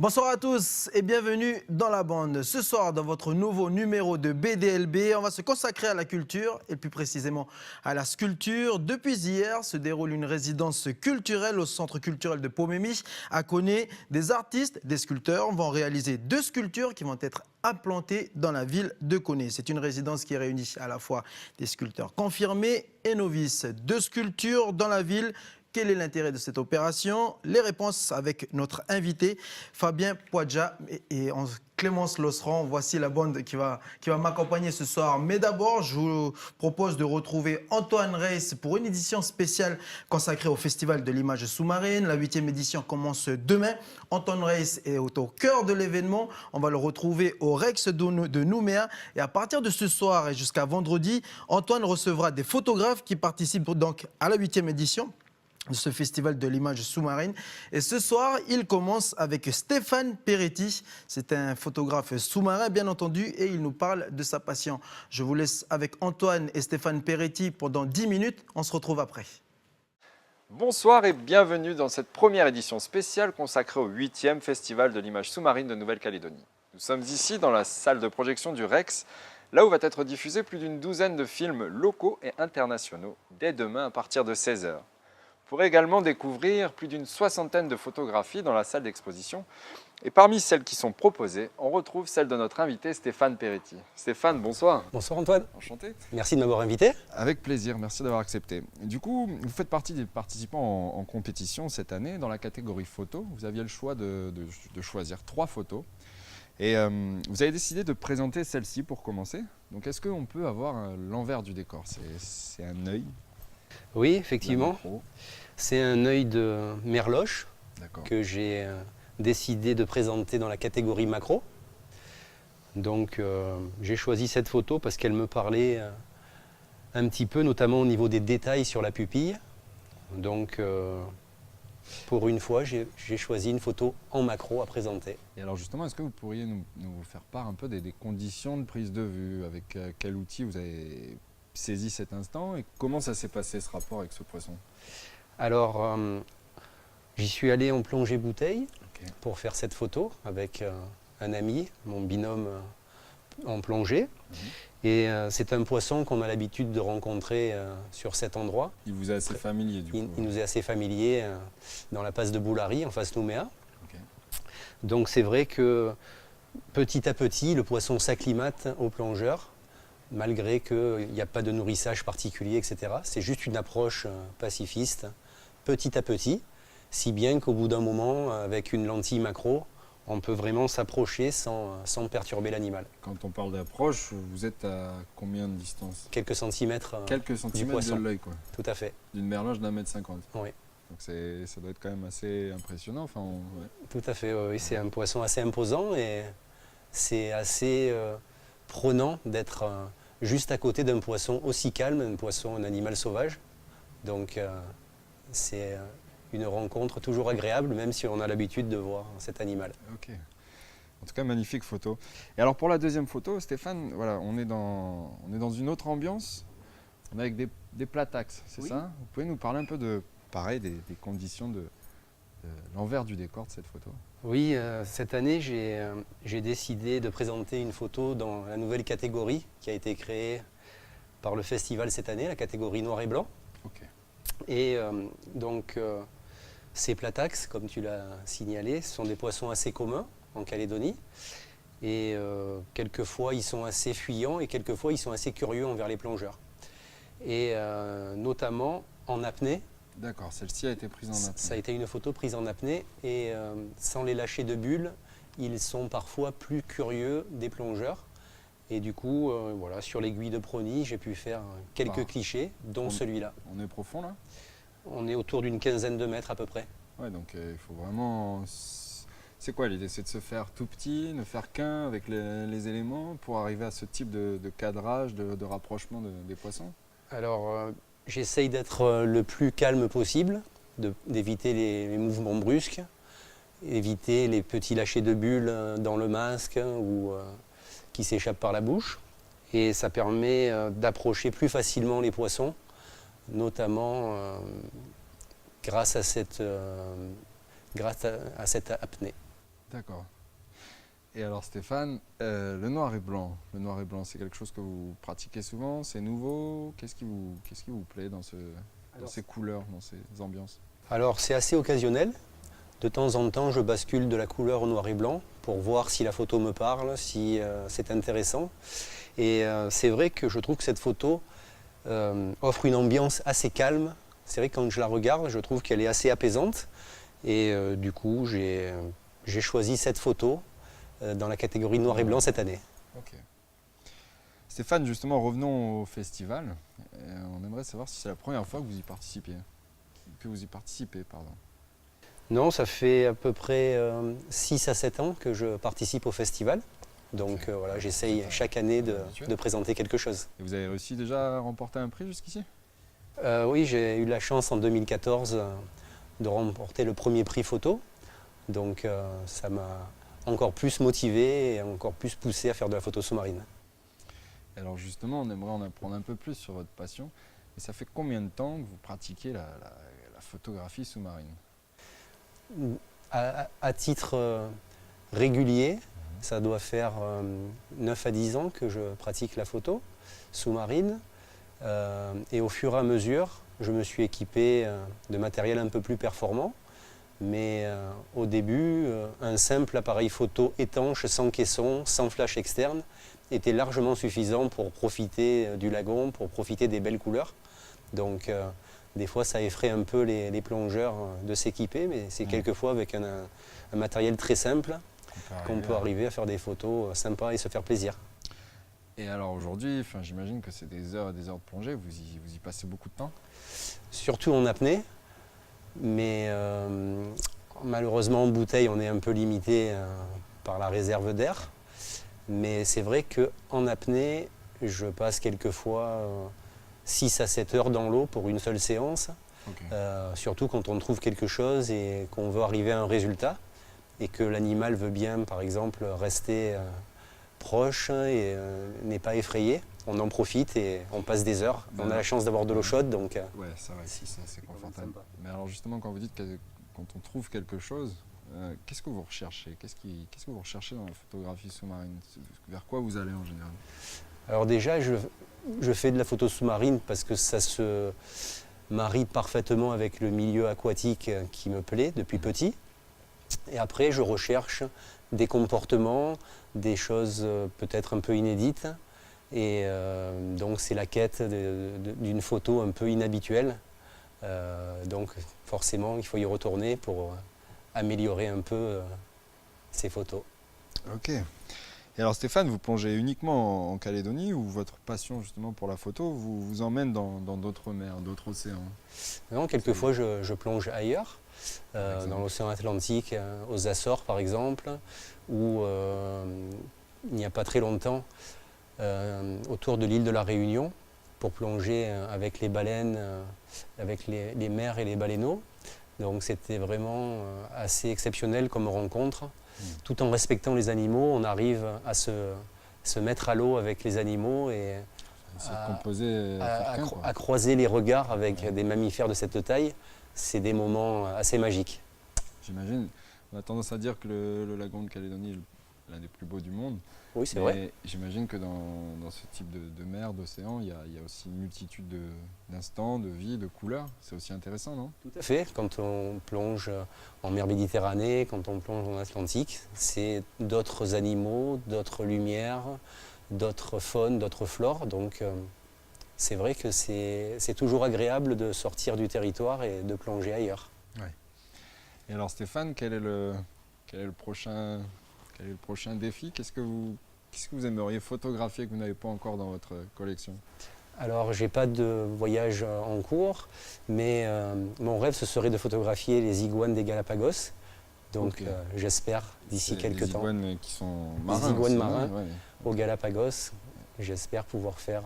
Bonsoir à tous et bienvenue dans la bande. Ce soir, dans votre nouveau numéro de BDLB, on va se consacrer à la culture et plus précisément à la sculpture. Depuis hier se déroule une résidence culturelle au Centre culturel de Pomémy à Koné. Des artistes, des sculpteurs vont réaliser 2 sculptures qui vont être implantées dans la ville de Koné. C'est une résidence qui réunit à la fois des sculpteurs confirmés et novices. 2 sculptures dans la ville. Quel est l'intérêt de cette opération? Les réponses avec notre invité, Fabien Poadja et Clémence Losseran. Voici la bande qui va m'accompagner ce soir. Mais d'abord, je vous propose de retrouver Antoine Reis pour une édition spéciale consacrée au Festival de l'image sous-marine. La 8e édition commence demain. Antoine Reis est au cœur de l'événement. On va le retrouver au Rex de Nouméa. Et à partir de ce soir et jusqu'à vendredi, Antoine recevra des photographes qui participent donc à la 8e édition de ce festival de l'image sous-marine. Et ce soir, il commence avec Stéphane Peretti. C'est un photographe sous-marin, bien entendu, et il nous parle de sa passion. Je vous laisse avec Antoine et Stéphane Peretti pendant 10 minutes. On se retrouve après. Bonsoir et bienvenue dans cette première édition spéciale consacrée au 8e Festival de l'image sous-marine de Nouvelle-Calédonie. Nous sommes ici dans la salle de projection du Rex, là où va être diffusé plus d'une douzaine de films locaux et internationaux dès demain à partir de 16 h. Vous pourrez également découvrir plus d'une soixantaine de photographies dans la salle d'exposition. Et parmi celles qui sont proposées, on retrouve celle de notre invité Stéphane Peretti. Stéphane, bonsoir. Bonsoir Antoine. Enchanté. Merci de m'avoir invité. Avec plaisir, merci d'avoir accepté. Du coup, vous faites partie des participants en compétition cette année dans la catégorie photo. Vous aviez le choix de choisir 3 photos. Et vous avez décidé de présenter celle-ci pour commencer. Donc est-ce qu'on peut avoir l'envers du décor? C'est un œil. Oui, effectivement. C'est un œil de merloche que j'ai décidé de présenter dans la catégorie macro. Donc j'ai choisi cette photo parce qu'elle me parlait un petit peu, notamment au niveau des détails sur la pupille. Donc pour une fois, j'ai choisi une photo en macro à présenter. Et alors justement, est-ce que vous pourriez nous faire part un peu des conditions de prise de vue? Avec quel outil vous avez saisi cet instant et comment ça s'est passé ce rapport avec ce poisson? Alors, j'y suis allé en plongée bouteille pour faire cette photo avec un ami, mon binôme en plongée. Et c'est un poisson qu'on a l'habitude de rencontrer sur cet endroit. Il vous est assez familier du coup? Il nous est assez familier dans la passe de Boulari, en face Nouméa. Donc c'est vrai que petit à petit, le poisson s'acclimate au plongeur, malgré qu'il n'y a pas de nourrissage particulier, etc. C'est juste une approche pacifiste, petit à petit, si bien qu'au bout d'un moment, avec une lentille macro, on peut vraiment s'approcher sans perturber l'animal. Quand on parle d'approche, vous êtes à combien de distance? Quelques centimètres du poisson. De l'œil, quoi. Tout à fait. D'une merloche d'1,50 m. Oui. Donc ça doit être quand même assez impressionnant. Enfin, ouais. Tout à fait, oui. C'est un poisson assez imposant et c'est assez prenant d'être juste à côté d'un poisson aussi calme, un animal sauvage. Donc c'est une rencontre toujours agréable, même si on a l'habitude de voir cet animal. Ok. En tout cas, magnifique photo. Et alors pour la deuxième photo, Stéphane, voilà, on est dans une autre ambiance. On est avec des platax, c'est ça? Vous pouvez nous parler un peu des conditions de l'envers du décor de cette photo? Oui, cette année, j'ai décidé de présenter une photo dans la nouvelle catégorie qui a été créée par le festival cette année, la catégorie noir et blanc. Et donc, ces platax, comme tu l'as signalé, ce sont des poissons assez communs en Calédonie. Et quelquefois, ils sont assez fuyants et quelquefois, ils sont assez curieux envers les plongeurs. Et notamment en apnée. D'accord, celle-ci a été prise en apnée. Ça a été une photo prise en apnée et sans les lâcher de bulles, ils sont parfois plus curieux des plongeurs. Et du coup, voilà, sur l'aiguille de Prony, j'ai pu faire quelques clichés, dont celui-là. On est profond là? On est autour d'une quinzaine de mètres à peu près. Ouais, donc il faut vraiment... C'est quoi l'idée? C'est de se faire tout petit, ne faire qu'un avec les éléments pour arriver à ce type de cadrage, de rapprochement des poissons? Alors, j'essaye d'être le plus calme possible, d'éviter les mouvements brusques, éviter les petits lâchers de bulles dans le masque ou qui s'échappent par la bouche. Et ça permet d'approcher plus facilement les poissons, notamment grâce à cette apnée. D'accord. Et alors Stéphane, le noir et blanc, c'est quelque chose que vous pratiquez souvent, c'est nouveau. Qu'est-ce qui vous plaît dans ces couleurs, dans ces ambiances? Alors c'est assez occasionnel. De temps en temps, je bascule de la couleur au noir et blanc pour voir si la photo me parle, si c'est intéressant. Et c'est vrai que je trouve que cette photo offre une ambiance assez calme. C'est vrai que quand je la regarde, je trouve qu'elle est assez apaisante. Et du coup, j'ai choisi cette photo dans la catégorie noir et blanc cette année. Ok. Stéphane, justement, revenons au festival. On aimerait savoir si c'est la première fois que vous y participez. Non, ça fait à peu près 6 à 7 ans que je participe au festival. Donc voilà, j'essaye chaque année de présenter quelque chose. Et vous avez réussi déjà à remporter un prix jusqu'ici? Oui, j'ai eu la chance en 2014 de remporter le premier prix photo. Donc ça m'a encore plus motivé et encore plus poussé à faire de la photo sous-marine. Alors justement, on aimerait en apprendre un peu plus sur votre passion. Et ça fait combien de temps que vous pratiquez la photographie sous-marine? À titre régulier, ça doit faire 9 à 10 ans que je pratique la photo sous-marine. Et au fur et à mesure, je me suis équipé de matériel un peu plus performant. Mais au début, un simple appareil photo étanche, sans caisson, sans flash externe, était largement suffisant pour profiter du lagon, pour profiter des belles couleurs. Donc des fois, ça effraie un peu les plongeurs de s'équiper, mais c'est quelquefois avec un matériel très simple qu'on peut arriver à faire des photos sympas et se faire plaisir. Et alors aujourd'hui, j'imagine que c'est des heures et des heures de plongée, vous y passez beaucoup de temps? Surtout en apnée, mais malheureusement en bouteille, on est un peu limité par la réserve d'air. Mais c'est vrai qu'en apnée, je passe quelquefois 6 à 7 heures dans l'eau pour une seule séance. Okay. Surtout quand on trouve quelque chose et qu'on veut arriver à un résultat et que l'animal veut bien, par exemple, rester proche et n'est pas effrayé. On en profite et on passe des heures. On a la chance d'avoir de l'eau chaude, donc... Ouais, ça va, c'est confortable. Mais alors justement, quand vous dites que quand on trouve quelque chose, qu'est-ce que vous recherchez? Qu'est-ce que vous recherchez dans la photographie sous-marine? Vers quoi vous allez en général? Alors déjà, je fais de la photo sous-marine parce que ça se marie parfaitement avec le milieu aquatique qui me plaît depuis petit. Et après, je recherche des comportements, des choses peut-être un peu inédites. Et donc c'est la quête d'une photo un peu inhabituelle. Donc forcément, il faut y retourner pour améliorer un peu ces photos. Ok. Et alors Stéphane, vous plongez uniquement en Calédonie ou votre passion justement pour la photo vous emmène dans d'autres mers, d'autres océans? Non, quelquefois je plonge ailleurs, dans l'océan Atlantique, aux Açores par exemple, ou il n'y a pas très longtemps, autour de l'île de la Réunion, pour plonger avec les baleines, avec les mers et les baleineaux. Donc c'était vraiment assez exceptionnel comme rencontre. Tout en respectant les animaux, on arrive à se mettre à l'eau avec les animaux et à croiser les regards avec des mammifères de cette taille. C'est des moments assez magiques. J'imagine. On a tendance à dire que le lagon de Calédonie est l'un des plus beaux du monde. Oui, c'est vrai. J'imagine que dans ce type de mer, d'océan, il y a aussi une multitude d'instants, de vie, de couleurs. C'est aussi intéressant, non? Tout à fait. Quand on plonge en mer Méditerranée, quand on plonge en Atlantique, c'est d'autres animaux, d'autres lumières, d'autres faunes, d'autres flores. Donc c'est vrai que c'est toujours agréable de sortir du territoire et de plonger ailleurs. Ouais. Et alors Stéphane, quel est le prochain défi? Qu'est-ce que vous aimeriez photographier que vous n'avez pas encore dans votre collection? Alors, j'ai pas de voyage en cours, mais mon rêve, ce serait de photographier les iguanes des Galapagos. Donc, j'espère d'ici quelques temps. Les iguanes qui sont marins. Les iguanes marins aux Galapagos. J'espère pouvoir faire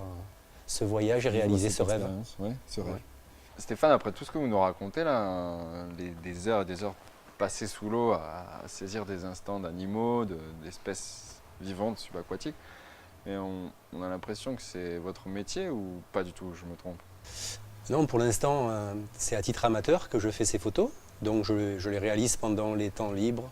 ce voyage et réaliser ce rêve. Ouais, ce rêve. Ouais. Stéphane, après tout ce que vous nous racontez là, des heures et des heures passées sous l'eau à saisir des instants d'animaux, d'espèces vivantes, subaquatiques, mais on a l'impression que c'est votre métier ou pas du tout, je me trompe? Non, pour l'instant, c'est à titre amateur que je fais ces photos. Donc je les réalise pendant les temps libres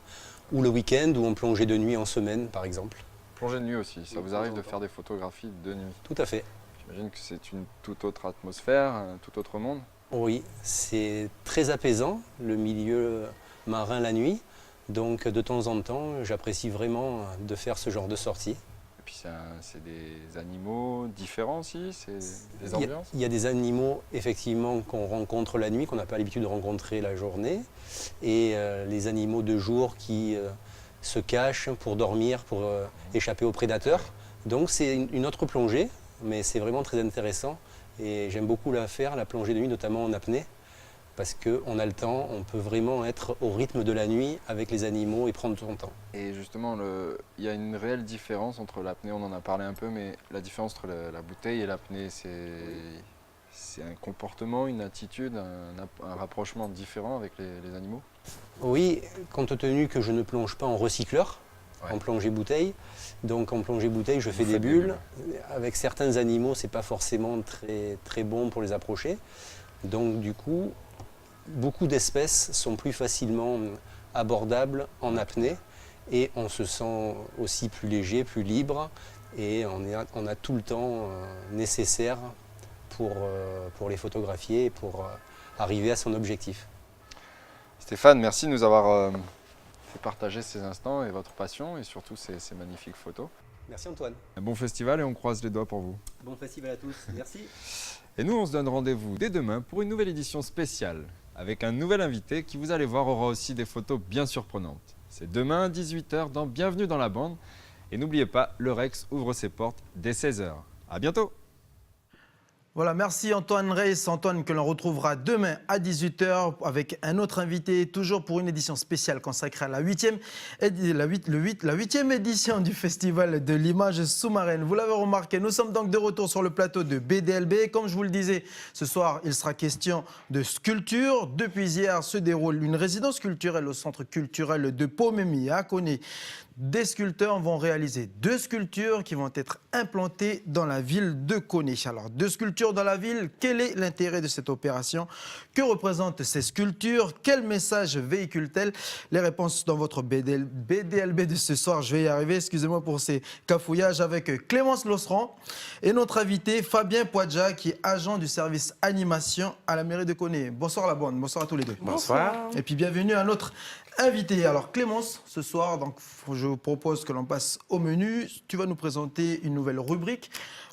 ou le week-end, ou en plongée de nuit en semaine, par exemple. Plongée de nuit aussi, ça vous arrive de faire des photographies de nuit? Tout à fait. J'imagine que c'est une toute autre atmosphère, un tout autre monde. Oui, c'est très apaisant, le milieu marin la nuit. Donc de temps en temps, j'apprécie vraiment de faire ce genre de sortie. Et puis c'est des animaux différents aussi, c'est des Il y a- ambiances. il y a des animaux effectivement qu'on rencontre la nuit, qu'on n'a pas l'habitude de rencontrer la journée. Et les animaux de jour qui se cachent pour dormir, pour échapper aux prédateurs. Donc c'est une autre plongée, mais c'est vraiment très intéressant. Et j'aime beaucoup la faire, la plongée de nuit, notamment en apnée, parce qu'on a le temps, on peut vraiment être au rythme de la nuit avec les animaux et prendre son temps. Et justement, il y a une réelle différence entre l'apnée, on en a parlé un peu, mais la différence entre la bouteille et l'apnée, c'est un comportement, une attitude, un rapprochement différent avec les animaux? Oui, compte tenu que je ne plonge pas en recycleur, Ouais. en plongée bouteille, donc en plongée bouteille, je fais Vous des faites des bulles. Avec certains animaux, c'est pas forcément très bon pour les approcher. Donc du coup, beaucoup d'espèces sont plus facilement abordables en apnée et on se sent aussi plus léger, plus libre et on a tout le temps nécessaire pour les photographier et pour arriver à son objectif. Stéphane, merci de nous avoir fait partager ces instants et votre passion et surtout ces magnifiques photos. Merci Antoine. Un bon festival et on croise les doigts pour vous. Bon festival à tous. Merci. Et nous, on se donne rendez-vous dès demain pour une nouvelle édition spéciale avec un nouvel invité qui, vous allez voir, aura aussi des photos bien surprenantes. C'est demain à 18 h dans Bienvenue dans la bande. Et n'oubliez pas, le Rex ouvre ses portes dès 16 h. À bientôt. Voilà, merci Antoine Reis. Antoine que l'on retrouvera demain à 18 h avec un autre invité, toujours pour une édition spéciale consacrée à la 8e édition du Festival de l'image sous-marine. Vous l'avez remarqué, nous sommes donc de retour sur le plateau de BDLB. Comme je vous le disais, ce soir, il sera question de sculpture. Depuis hier se déroule une résidence culturelle au Centre culturel de Pomemi à Koné. Des sculpteurs vont réaliser 2 sculptures qui vont être implantées dans la ville de Koné. Alors, 2 sculptures dans la ville, quel est l'intérêt de cette opération? Que représentent ces sculptures? Quel message véhiculent-elles? Les réponses dans votre BDLB de ce soir. Je vais y arriver, excusez-moi pour ces cafouillages, avec Clémence Losseran et notre invité Fabien Poadja, qui est agent du service animation à la mairie de Koné. Bonsoir la bande, bonsoir à tous les deux. Bonsoir. Et puis bienvenue à notre invité. Alors Clémence, ce soir, donc, je vous propose que l'on passe au menu. Tu vas nous présenter une nouvelle rubrique.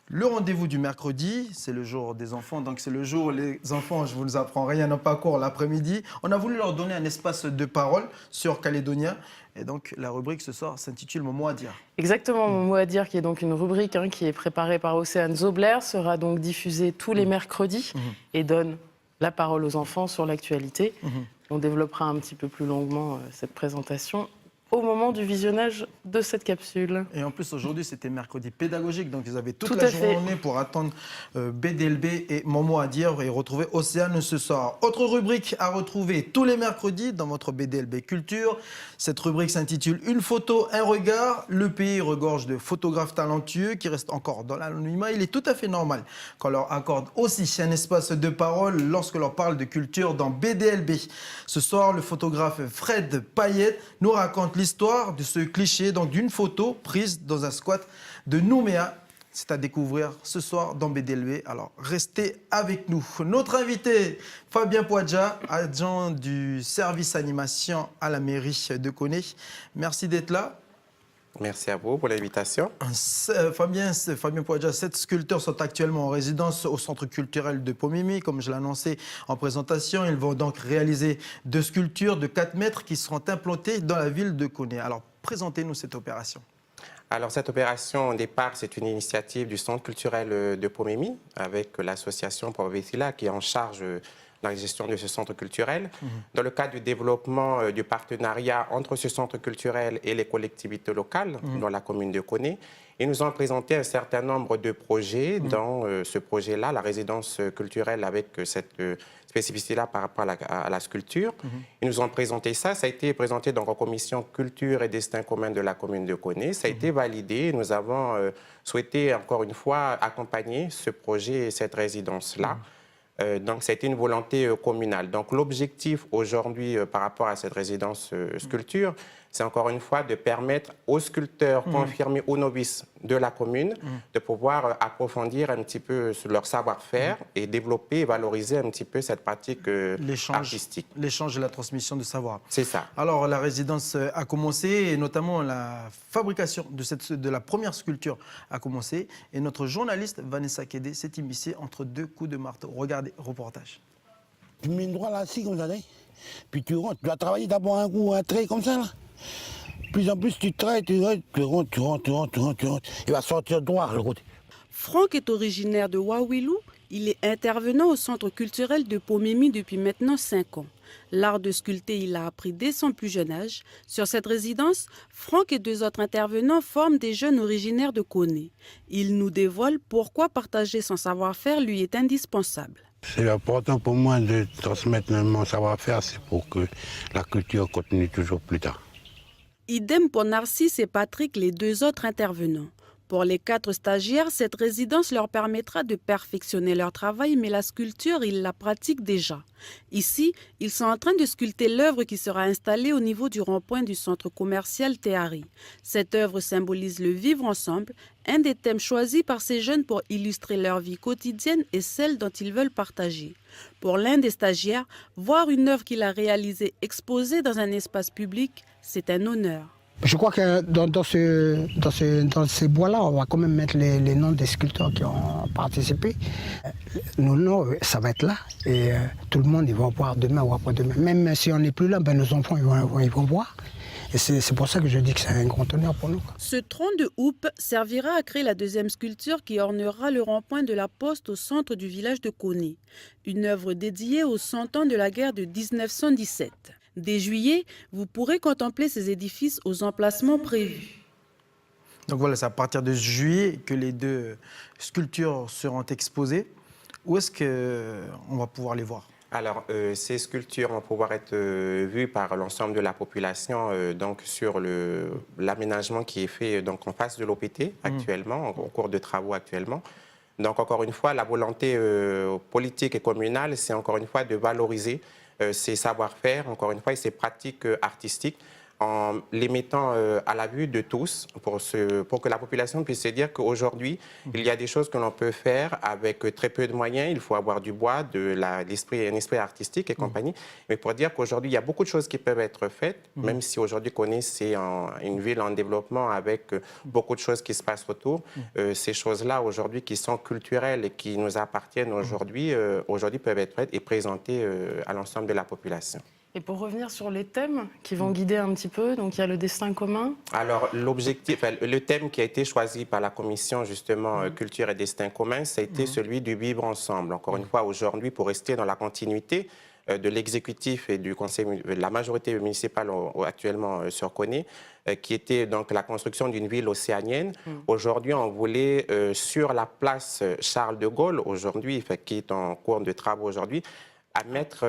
Le rendez-vous du mercredi, c'est le jour des enfants. Donc c'est le jour où les enfants, je ne vous apprends rien, n'ont pas cours l'après-midi. On a voulu leur donner un espace de parole sur Calédonien. Et donc la rubrique ce soir s'intitule Mon mot à dire. Exactement, Mon mot à dire, qui est donc une rubrique qui est préparée par Océane Zobler, sera donc diffusée tous les mercredis et donne la parole aux enfants sur l'actualité. On développera un petit peu plus longuement cette présentation au moment du visionnage de cette capsule. Et en plus, aujourd'hui, c'était mercredi pédagogique, donc vous avez toute Tout la à fait. journée pour attendre BDLB et Mon mot à dire et retrouver Océane ce soir. Autre rubrique à retrouver tous les mercredis dans votre BDLB Culture. Cette rubrique s'intitule Une photo, un regard. Le pays regorge de photographes talentueux qui restent encore dans l'anonymat. Il est tout à fait normal qu'on leur accorde aussi un espace de parole lorsque l'on parle de culture dans BDLB. Ce soir, le photographe Fred Payet nous raconte l'histoire de ce cliché, donc d'une photo prise dans un squat de Nouméa. C'est à découvrir ce soir dans BDLB. Alors, restez avec nous. Notre invité, Fabien Poadja, agent du service animation à la mairie de Koné. Merci d'être là. Merci à vous pour l'invitation. Fabien Poadja, 7 sculpteurs sont actuellement en résidence au Centre culturel de Pomimi. Comme je l'ai annoncé en présentation, ils vont donc réaliser 2 sculptures de 4 mètres qui seront implantées dans la ville de Koné. Alors, présentez-nous cette opération. Alors, cette opération, au départ, c'est une initiative du Centre culturel de Pomemi avec l'association Provetila qui est en charge de la gestion de ce centre culturel. Dans le cadre du développement du partenariat entre ce centre culturel et les collectivités locales, dans la commune de Koné, ils nous ont présenté un certain nombre de projets. Dans ce projet-là, la résidence culturelle avec cette spécificité-là par rapport à la sculpture. Ils nous ont présenté ça. Ça a été présenté donc en commission culture et destin commun de la commune de Koné. Ça a été validé. Nous avons souhaité, encore une fois, accompagner ce projet et cette résidence-là. Donc, ça a été une volonté communale. Donc, l'objectif aujourd'hui par rapport à cette résidence sculpture, c'est encore une fois de permettre aux sculpteurs confirmés ou novices de la commune de pouvoir approfondir un petit peu leur savoir-faire et développer et valoriser un petit peu cette pratique artistique. L'échange et la transmission de savoir. C'est ça. Alors, la résidence a commencé, et notamment la fabrication de la première sculpture a commencé. Et notre journaliste Vanessa Kédé s'est immiscée entre deux coups de marteau. Regardez, reportage. Tu mets une droite là, assis comme ça, là. Puis tu rentres. Tu vas travailler d'abord un coup, un trait comme ça, là. Plus en plus, tu rentres. Il va sortir droit, le côté. Franck est originaire de Wawilou. Il est intervenant au centre culturel de Pomemi depuis maintenant 5 ans. L'art de sculpter, il a appris dès son plus jeune âge. Sur cette résidence, Franck et 2 autres intervenants forment des jeunes originaires de Koné. Il nous dévoile pourquoi partager son savoir-faire lui est indispensable. C'est important pour moi de transmettre mon savoir-faire, c'est pour que la culture continue toujours plus tard. Idem pour Narcisse et Patrick, les 2 autres intervenants. Pour les 4 stagiaires, cette résidence leur permettra de perfectionner leur travail, mais la sculpture, ils la pratiquent déjà. Ici, ils sont en train de sculpter l'œuvre qui sera installée au niveau du rond-point du centre commercial Théari. Cette œuvre symbolise le vivre ensemble, un des thèmes choisis par ces jeunes pour illustrer leur vie quotidienne et celle dont ils veulent partager. Pour l'un des stagiaires, voir une œuvre qu'il a réalisée exposée dans un espace public, c'est un honneur. Je crois que dans ces bois-là, on va quand même mettre les noms des sculpteurs qui ont participé. Nos noms, ça va être là. Et tout le monde, ils vont voir demain ou après-demain. Même si on n'est plus là, ben, nos enfants, ils vont voir. Et c'est pour ça que je dis que c'est un grand honneur pour nous. Ce tronc de houppe servira à créer la 2e sculpture qui ornera le rond-point de la Poste au centre du village de Koné. Une œuvre dédiée aux 100 ans de la guerre de 1917. Dès juillet, vous pourrez contempler ces édifices aux emplacements prévus. Donc voilà, c'est à partir de juillet que les 2 sculptures seront exposées. Où est-ce qu'on va pouvoir les voir ? Alors, ces sculptures vont pouvoir être vues par l'ensemble de la population donc sur l'aménagement qui est fait donc, en face de l'OPT actuellement, en cours de travaux actuellement. Donc, encore une fois, la volonté politique et communale, c'est encore une fois de valoriser ces savoir-faire, encore une fois, et ces pratiques artistiques en les mettant à la vue de tous pour que la population puisse se dire qu'aujourd'hui, il y a des choses que l'on peut faire avec très peu de moyens. Il faut avoir du bois, un esprit artistique et compagnie. Mais pour dire qu'aujourd'hui, il y a beaucoup de choses qui peuvent être faites, même si aujourd'hui, Koné, c'est une ville en développement avec beaucoup de choses qui se passent autour. Ces choses-là, aujourd'hui, qui sont culturelles et qui nous appartiennent aujourd'hui, peuvent être faites et présentées à l'ensemble de la population. Et pour revenir sur les thèmes qui vont guider un petit peu, donc il y a le destin commun. Alors, le thème qui a été choisi par la commission, justement, Culture et Destin commun, ça a été celui du vivre ensemble. Encore une fois, aujourd'hui, pour rester dans la continuité de l'exécutif et du conseil, de la majorité municipale actuellement sur Koné, qui était donc la construction d'une ville océanienne. Aujourd'hui, on voulait, sur la place Charles de Gaulle, aujourd'hui, qui est en cours de travaux aujourd'hui, à mettre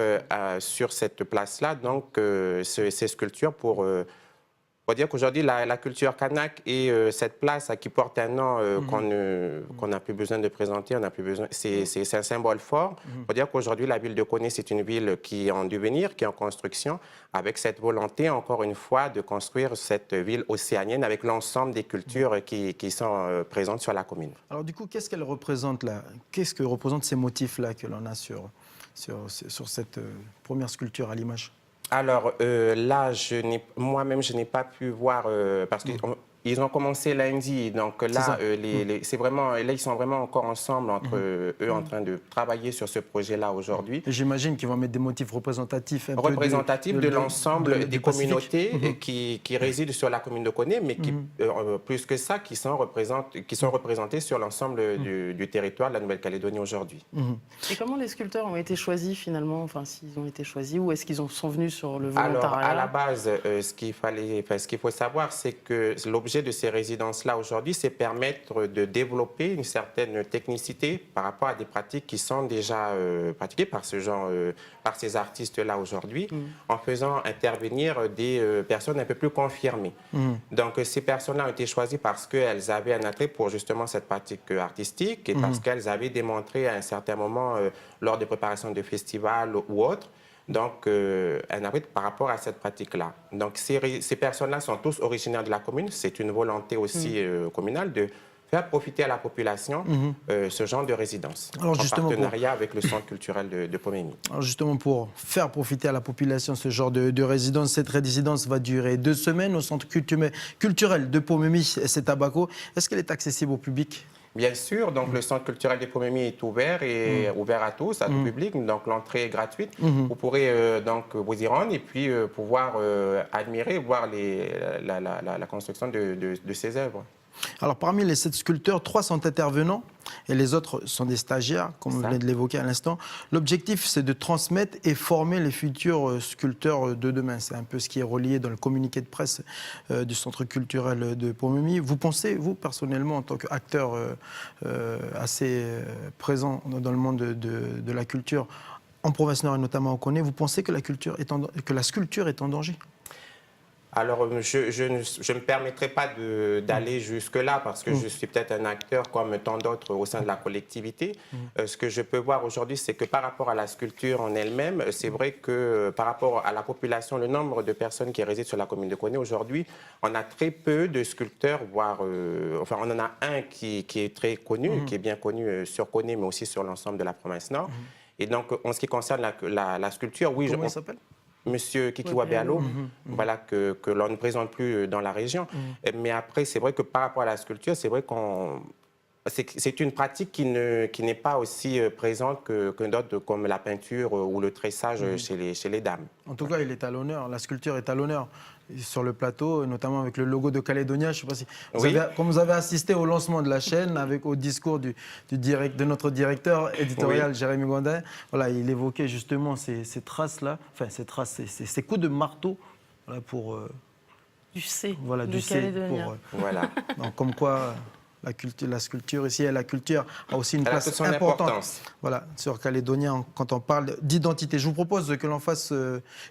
sur cette place-là donc ces sculptures pour dire qu'aujourd'hui la culture kanak et cette place qui porte un nom qu'on n'a plus besoin de présenter, c'est un symbole fort. Pour dire qu'aujourd'hui la ville de Koné, c'est une ville qui est en devenir, qui est en construction, avec cette volonté encore une fois de construire cette ville océanienne avec l'ensemble des cultures qui sont présentes sur la commune. Alors du coup, qu'est-ce qu'elle représente là ? Qu'est-ce que représentent ces motifs-là que l'on a sur cette première sculpture à l'image? Alors là, moi-même, je n'ai pas pu voir parce qu'ils ont commencé lundi. Donc là, c'est vraiment, là, ils sont vraiment encore ensemble entre eux en train de travailler sur ce projet-là aujourd'hui. J'imagine qu'ils vont mettre des motifs représentatifs de l'ensemble des communautés qui résident sur la commune de Koné, mais qui, plus que ça, qui sont représentés sur l'ensemble du territoire de la Nouvelle-Calédonie aujourd'hui. Et comment les sculpteurs ont été choisis finalement? Enfin, s'ils ont été choisis, ou est-ce qu'ils sont venus sur le volontariat? Alors, à la base, ce qu'il faut savoir, c'est que l'objet de ces résidences-là aujourd'hui, c'est permettre de développer une certaine technicité par rapport à des pratiques qui sont déjà pratiquées par par ces artistes-là aujourd'hui, en faisant intervenir des personnes un peu plus confirmées. Donc, ces personnes-là ont été choisies parce qu'elles avaient un attrait pour justement cette pratique artistique et parce qu'elles avaient démontré à un certain moment, lors des préparations de festivals ou autres, donc un abri par rapport à cette pratique-là. Donc ces personnes-là sont tous originaires de la commune. C'est une volonté aussi communale de faire profiter à la population ce genre de résidence, Alors, en justement, partenariat avec le centre culturel de Pomemi. Alors justement, pour faire profiter à la population ce genre de résidence, cette résidence va durer 2 semaines au centre culturel de Pomemi, c'est à Bako. Est-ce qu'elle est accessible au public? Bien sûr, donc le centre culturel de Pomemi est ouvert et ouvert à tous, à tout public. Donc l'entrée est gratuite. Vous pourrez donc vous y rendre et puis pouvoir admirer, voir la construction de ces œuvres. Alors, parmi les 7 sculpteurs, 3 sont intervenants et les autres sont des stagiaires, comme vous venez de l'évoquer à l'instant. L'objectif, c'est de transmettre et former les futurs sculpteurs de demain. C'est un peu ce qui est relié dans le communiqué de presse du Centre culturel de Pomemi. Vous pensez, vous, personnellement, en tant qu'acteur assez présent dans le monde de la culture, en province nord et notamment au Koné, vous pensez que la sculpture est en danger? Alors, je ne me permettrai pas d'aller jusque-là parce que je suis peut-être un acteur comme tant d'autres au sein de la collectivité. Ce que je peux voir aujourd'hui, c'est que par rapport à la sculpture en elle-même, c'est vrai que par rapport à la population, le nombre de personnes qui résident sur la commune de Koné aujourd'hui, on a très peu de sculpteurs, voire, enfin, on en a un qui est très connu, qui est bien connu sur Koné, mais aussi sur l'ensemble de la province nord. Et donc, en ce qui concerne la sculpture, oui, Comment il s'appelle? Monsieur Kikiwa Bealo, voilà, que l'on ne présente plus dans la région. Mais après, c'est vrai que par rapport à la sculpture, c'est vrai c'est une pratique qui n'est pas aussi présente que d'autres, comme la peinture ou le tressage chez les dames. En tout cas, il est à l'honneur, la sculpture est à l'honneur sur le plateau, notamment avec le logo de Calédonia. Je ne sais pas si comme vous avez assisté au lancement de la chaîne, au discours de notre directeur éditorial, Jérémy Gondin, voilà, il évoquait justement ces traces-là, enfin ces coups de marteau, voilà, pour... Du C, voilà, de du C, Calédonia. Voilà. Donc, comme quoi... La sculpture ici, la culture a aussi une place importante. Voilà, sur Calédonia, quand on parle d'identité. Je vous propose que l'on fasse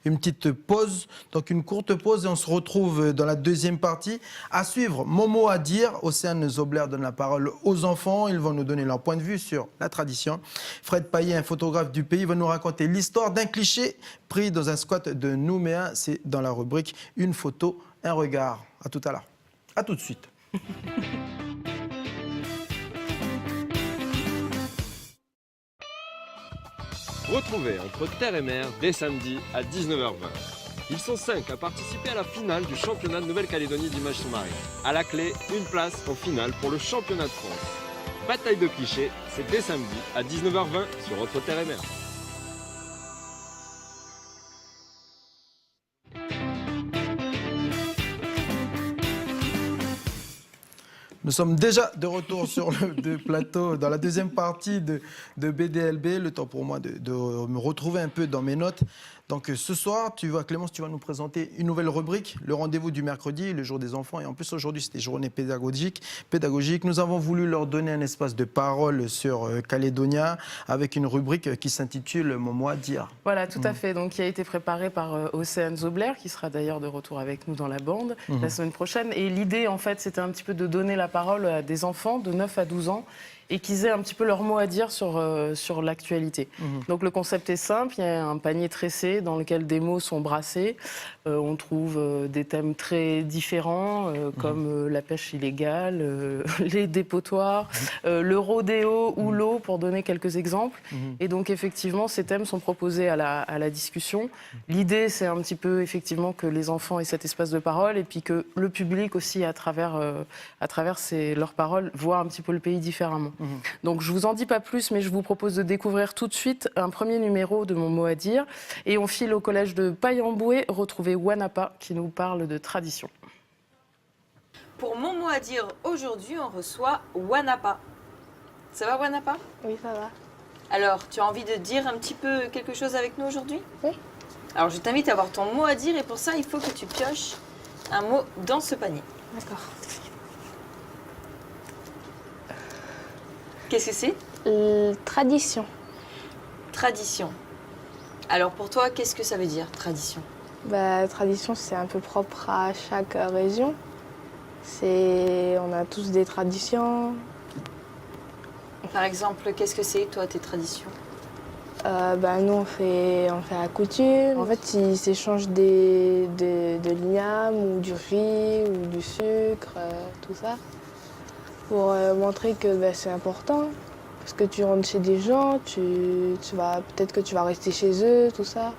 une petite pause, donc une courte pause, et on se retrouve dans la deuxième partie. À suivre, mon mot à dire. Océane Zobler donne la parole aux enfants. Ils vont nous donner leur point de vue sur la tradition. Fred Paillet, un photographe du pays, va nous raconter l'histoire d'un cliché pris dans un squat de Nouméa. C'est dans la rubrique Une photo, un regard. À tout à l'heure. À tout de suite. Retrouvez Entre Terre et Mer dès samedi à 19h20. Ils sont 5 à participer à la finale du championnat de Nouvelle-Calédonie d'image sous-marine. À la clé, une place en finale pour le championnat de France. Bataille de clichés, c'est dès samedi à 19h20 sur Entre Terre et Mer. Nous sommes déjà de retour sur le plateau, dans la deuxième partie de BDLB. Le temps pour moi de me retrouver un peu dans mes notes. Donc ce soir, Clémence, tu vas nous présenter une nouvelle rubrique, le rendez-vous du mercredi, le jour des enfants. Et en plus, aujourd'hui, c'était journée pédagogique. Nous avons voulu leur donner un espace de parole sur Calédonia avec une rubrique qui s'intitule « Mon mot à dire ». Voilà, tout à fait. Donc, qui a été préparée par Océane Zobler, qui sera d'ailleurs de retour avec nous dans la bande la semaine prochaine. Et l'idée, en fait, c'était un petit peu de donner la parole à des enfants de 9 à 12 ans et qu'ils aient un petit peu leur mot à dire sur l'actualité. Donc le concept est simple, il y a un panier tressé dans lequel des mots sont brassés. On trouve des thèmes très différents, comme la pêche illégale, les dépotoirs, le rodéo ou l'eau, pour donner quelques exemples. Et donc effectivement, ces thèmes sont proposés à la discussion. L'idée, c'est un petit peu effectivement que les enfants aient cet espace de parole et puis que le public aussi, à travers leurs paroles, voit un petit peu le pays différemment. Donc je vous en dis pas plus, mais je vous propose de découvrir tout de suite un premier numéro de Mon mot à dire. Et on file au collège de Paille-en-Boué, retrouver Wanapa qui nous parle de tradition. Pour Mon mot à dire aujourd'hui, on reçoit Wanapa. Ça va Wanapa? Oui, ça va. Alors, tu as envie de dire un petit peu quelque chose avec nous aujourd'hui? Oui. Alors je t'invite à avoir ton mot à dire et pour ça, il faut que tu pioches un mot dans ce panier. D'accord. Qu'est-ce que c'est? Tradition. Tradition. Alors pour toi, qu'est-ce que ça veut dire, tradition? Tradition, c'est un peu propre à chaque région. On a tous des traditions. Par exemple, qu'est-ce que c'est, toi, tes traditions? Nous, on fait la coutume. En fait, ils s'échangent de l'igname ou du riz ou du sucre, tout ça, pour montrer que c'est important. Parce que tu rentres chez des gens, peut-être que tu vas rester chez eux, tout ça.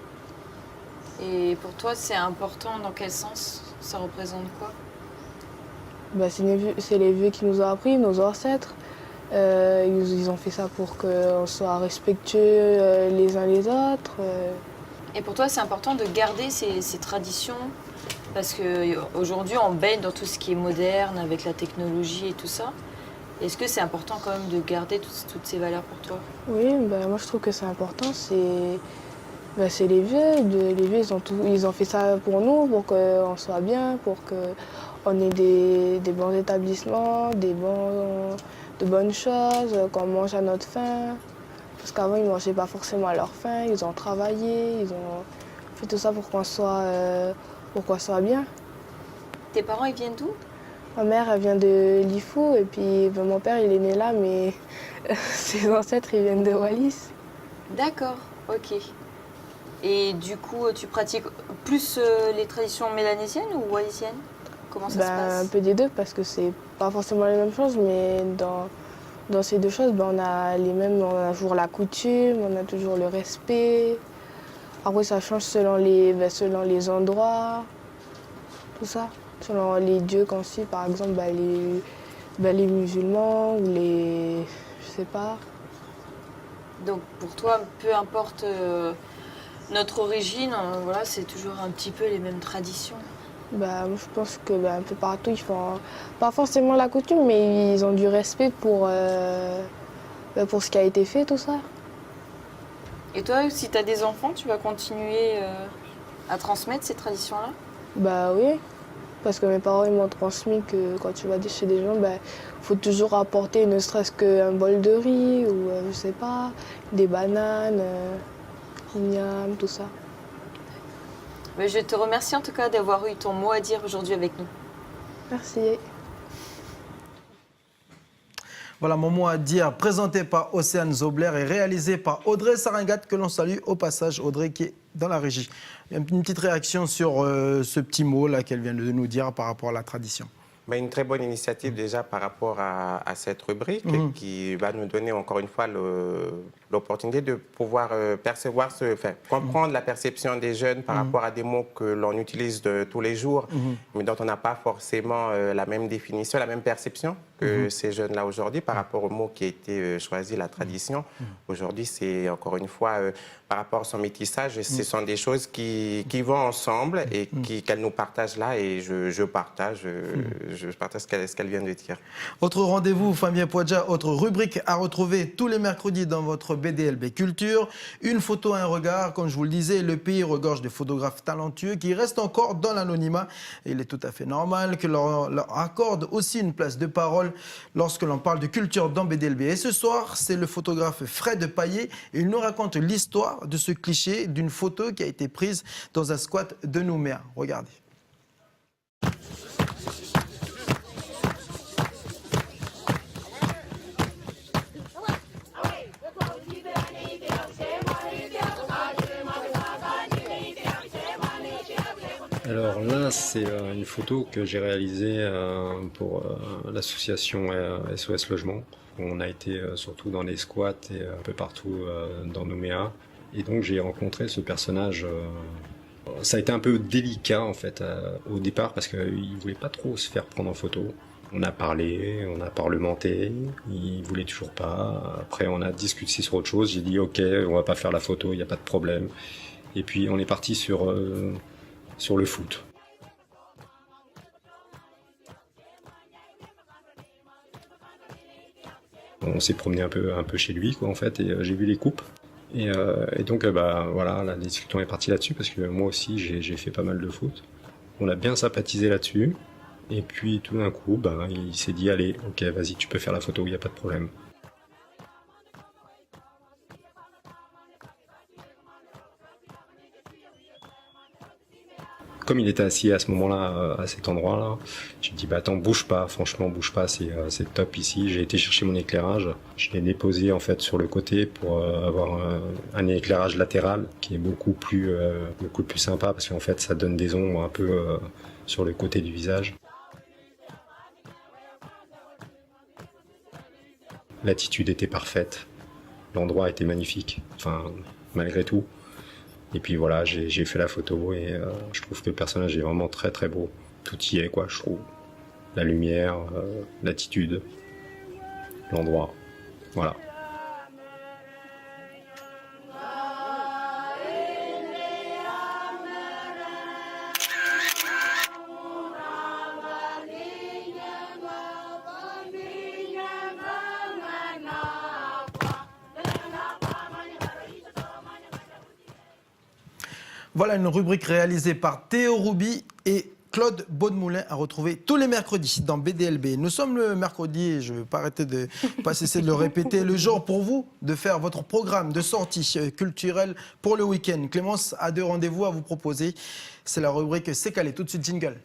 Et pour toi, c'est important dans quel sens? Ça représente quoi? C'est les vieux qui nous ont appris, nos ancêtres. Ils ont fait ça pour qu'on soit respectueux les uns les autres. Et pour toi, c'est important de garder ces traditions? Parce qu'aujourd'hui, on baigne dans tout ce qui est moderne, avec la technologie et tout ça. Est-ce que c'est important quand même de garder toutes ces valeurs pour toi? Oui, moi je trouve que c'est important. C'est les vieux. Les vieux, ils ont fait ça pour nous, pour qu'on soit bien, pour qu'on ait des bons établissements, de bonnes choses, qu'on mange à notre faim. Parce qu'avant, ils ne mangeaient pas forcément à leur faim, ils ont travaillé, ils ont fait tout ça pour qu'on soit bien. Tes parents, ils viennent d'où? Ma mère, elle vient de Lifou, et puis mon père, il est né là, mais ses ancêtres, ils viennent de Wallis. D'accord, ok. Et du coup, tu pratiques plus les traditions mélanésiennes ou wallisiennes? Comment ça se passe? Un peu des deux, parce que c'est pas forcément les mêmes choses, mais dans ces deux choses, on a toujours la coutume, on a toujours le respect. Après, ça change selon les endroits, tout ça. Selon les dieux qu'on suit, par exemple, les musulmans ou je sais pas. Donc pour toi, peu importe notre origine, voilà, c'est toujours un petit peu les mêmes traditions. Moi, je pense que un peu partout, ils font pas forcément la coutume, mais ils ont du respect pour ce qui a été fait, tout ça. Et toi, si tu as des enfants, tu vas continuer à transmettre ces traditions-là? Oui, parce que mes parents ils m'ont transmis que quand tu vas chez des gens, faut toujours apporter ne serait-ce qu'un bol de riz ou je sais pas, des bananes, l'igname, tout ça. Mais je te remercie en tout cas d'avoir eu ton mot à dire aujourd'hui avec nous. Merci. Voilà mon mot à dire, présenté par Océane Zobler et réalisé par Audrey Saringat, que l'on salue au passage, Audrey qui est dans la régie. Une petite réaction sur ce petit mot là qu'elle vient de nous dire par rapport à la tradition. Une très bonne initiative déjà par rapport à cette rubrique qui va nous donner encore une fois l'opportunité de pouvoir comprendre la perception des jeunes par rapport à des mots que l'on utilise tous les jours, mais dont on n'a pas forcément la même définition, la même perception que ces jeunes-là aujourd'hui par rapport au mot qui a été choisi, la tradition. Aujourd'hui, c'est encore une fois par rapport à son métissage, ce sont des choses qui vont ensemble et qu'elle nous partage là, et je partage ce qu'elle vient de dire. Autre rendez-vous, Fabien Poidja, autre rubrique à retrouver tous les mercredis dans votre BDLB Culture. Une photo, un regard, comme je vous le disais, le pays regorge de photographes talentueux qui restent encore dans l'anonymat. Il est tout à fait normal que leur accorde aussi une place de parole lorsque l'on parle de culture dans BDLB. Et ce soir, c'est le photographe Fred Paillet. Il nous raconte l'histoire de ce cliché d'une photo qui a été prise dans un squat de Nouméa. Regardez. Alors là, c'est une photo que j'ai réalisée pour l'association SOS Logement. On a été surtout dans les squats et un peu partout dans Nouméa. Et donc j'ai rencontré ce personnage. Ça a été un peu délicat en fait au départ parce qu'il ne voulait pas trop se faire prendre en photo. On a parlé, on a parlementé, il ne voulait toujours pas. Après on a discuté sur autre chose, j'ai dit ok, on va pas faire la photo, il n'y a pas de problème. Et puis on est parti sur le foot. On s'est promené un peu chez lui quoi, en fait, et j'ai vu les coupes. Et donc voilà, la discussion est partie là-dessus parce que moi aussi j'ai fait pas mal de foot. On a bien sympathisé là-dessus. Et puis tout d'un coup, il s'est dit allez, ok, vas-y, tu peux faire la photo, il n'y a pas de problème. comme il était assis à ce moment-là, à cet endroit-là, j'ai dit bah attends, bouge pas, franchement bouge pas, c'est top ici. J'ai été chercher mon éclairage, je l'ai déposé en fait sur le côté pour avoir un éclairage latéral qui est beaucoup plus sympa parce qu'en fait ça donne des ombres un peu sur le côté du visage. L'attitude était parfaite, l'endroit était magnifique, enfin malgré tout. Et puis voilà, j'ai fait la photo et je trouve que le personnage est vraiment très très beau. Tout y est quoi, je trouve. La lumière, l'attitude, l'endroit, voilà. Voilà une rubrique réalisée par Théo Roubi et Claude Baudemoulin à retrouver tous les mercredis dans BDLB. Nous sommes le mercredi et je ne vais pas cesser de le répéter, le jour pour vous de faire votre programme de sortie culturelle pour le week-end. Clémence a 2 rendez-vous à vous proposer. C'est la rubrique C'est calé. Tout de suite, jingle.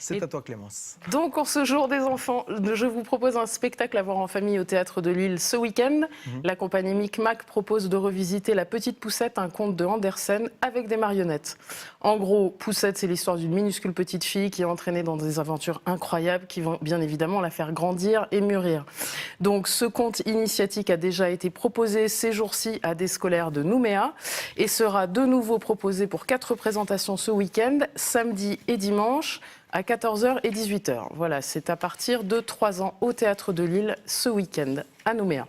C'est à toi, Clémence. Donc, pour ce jour des enfants, je vous propose un spectacle à voir en famille au Théâtre de Lille ce week-end. La compagnie Micmac propose de revisiter La Petite Poussette, un conte de Andersen avec des marionnettes. En gros, Poussette, c'est l'histoire d'une minuscule petite fille qui est entraînée dans des aventures incroyables qui vont bien évidemment la faire grandir et mûrir. Donc, ce conte initiatique a déjà été proposé ces jours-ci à des scolaires de Nouméa et sera de nouveau proposé pour 4 représentations ce week-end, samedi et dimanche, à 14h et 18h. Voilà, c'est à partir de 3 ans au Théâtre de Lille ce week-end à Nouméa.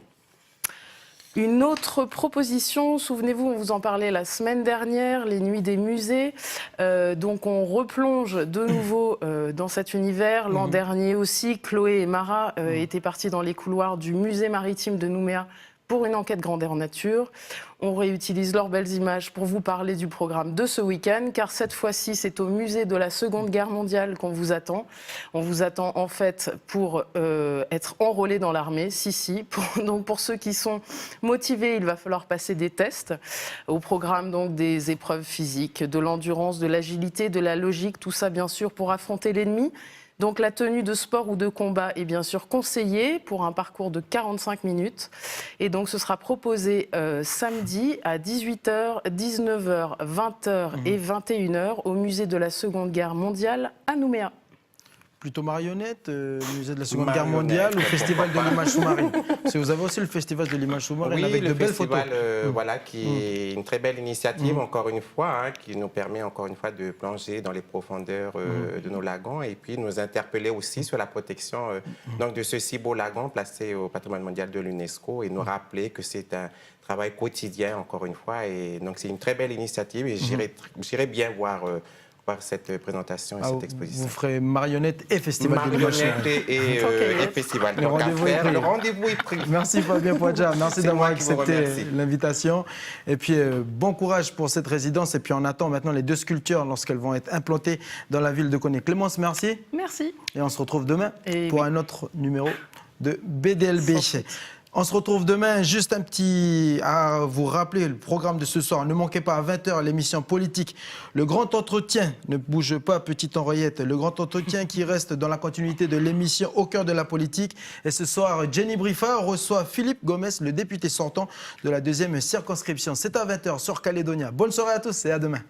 Une autre proposition, souvenez-vous, on vous en parlait la semaine dernière, les nuits des musées. Donc on replonge de nouveau dans cet univers. L'an dernier aussi, Chloé et Mara étaient partis dans les couloirs du musée maritime de Nouméa pour une enquête grandeur nature. On réutilise leurs belles images pour vous parler du programme de ce week-end, car cette fois-ci, c'est au musée de la Seconde Guerre mondiale qu'on vous attend. On vous attend en fait pour être enrôlé dans l'armée, Donc pour ceux qui sont motivés, il va falloir passer des tests. Au programme donc des épreuves physiques, de l'endurance, de l'agilité, de la logique, tout ça bien sûr pour affronter l'ennemi. Donc la tenue de sport ou de combat est bien sûr conseillée pour un parcours de 45 minutes. Et donc ce sera proposé samedi à 18h, 19h, 20h et 21h au musée de la Seconde Guerre mondiale à Nouméa. Plutôt marionnette, musée de la Seconde Guerre mondiale ou festival de l'image sous-marine? Parce que vous avez aussi le festival de l'image sous-marine avec de belles photos. Voilà, qui est une très belle initiative, encore une fois, qui nous permet encore une fois de plonger dans les profondeurs de nos lagons et puis nous interpeller aussi sur la protection donc de ce si beau lagon placé au patrimoine mondial de l'UNESCO et nous rappeler que c'est un travail quotidien, encore une fois. Et donc c'est une très belle initiative et j'irai bien voir cette présentation et cette exposition. Vous ferez marionnette et festival de l'image sous-marine. Et festival. Le rendez-vous est pris. Merci Fabien Poidja, merci d'avoir accepté l'invitation. Et puis bon courage pour cette résidence. Et puis on attend maintenant les 2 sculptures lorsqu'elles vont être implantées dans la ville de Koné. Clémence, merci. Merci. Et on se retrouve demain pour un autre numéro de BDLB. On se retrouve demain, juste un petit à vous rappeler le programme de ce soir. Ne manquez pas à 20h l'émission politique, le grand entretien. Ne bouge pas, petite oreillette. Le grand entretien qui reste dans la continuité de l'émission Au cœur de la politique. Et ce soir, Jenny Briffa reçoit Philippe Gomez, le député sortant de la 2e circonscription. C'est à 20h sur Calédonia. Bonne soirée à tous et à demain.